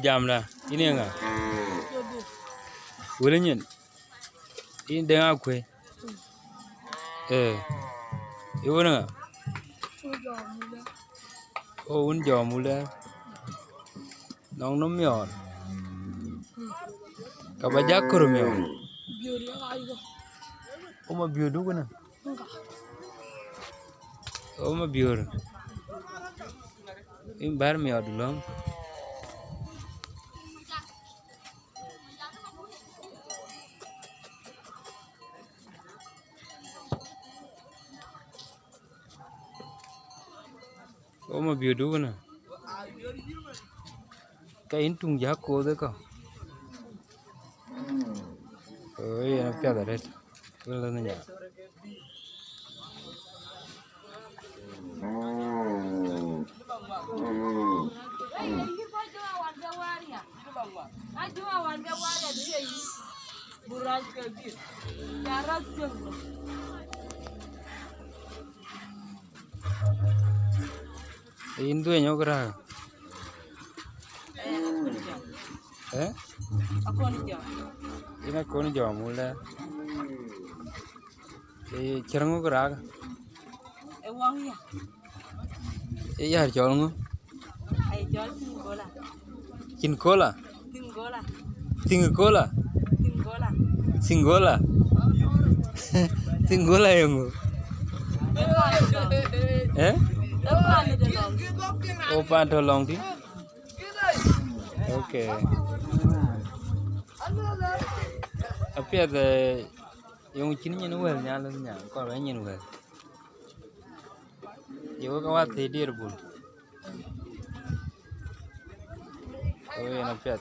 jam dah. Ini enggak? Boleh nyen. Ini dengan aku. Ibu enggak? Oh, un jam mula. Nong nom yor. Kabajak kurum yor. Oh, ma biur dulu na. Oh, ma biur. Ini bar mi yor dulu. Oh, ma biur dulu na. Kain tung jako deh kau. Oh, iya, apa ada red? Kalau nanya. Indo yang nyokra. Ini aku ni jauh mula. Cerang nyokra. Uang ya? Iya jual ngu. Ay jual tinggola. Kinkola. Tinggola. Tingkola. Tinggola. Singgola. Singgola yang ngu. Oh, pantolong di. Okay. Tapi ada yang cini nyenuel nyalanya, kalau yang nyenuel. Jauh kawat tidur bul. Oh, yang apa?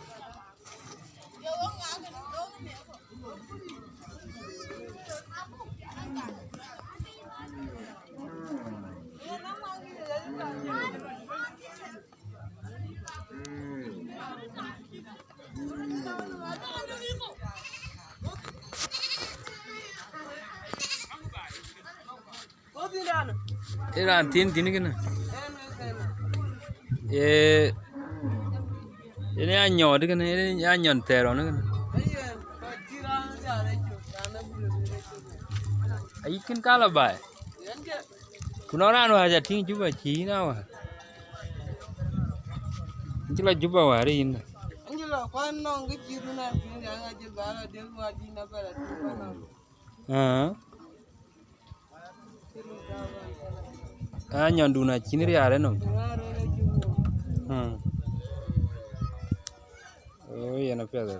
Ini rantin kan? Ini anyor kan? Ini anyor teron kan? Ikan kalau bay. Kunoran aja ting juga Cina wah. Jelas juga hari ini. Angelo, kau nong keciruna, jangan aja bala dia wajib nabala. Anyor duna Cina dia ada nong. Oh, iya, apa ada?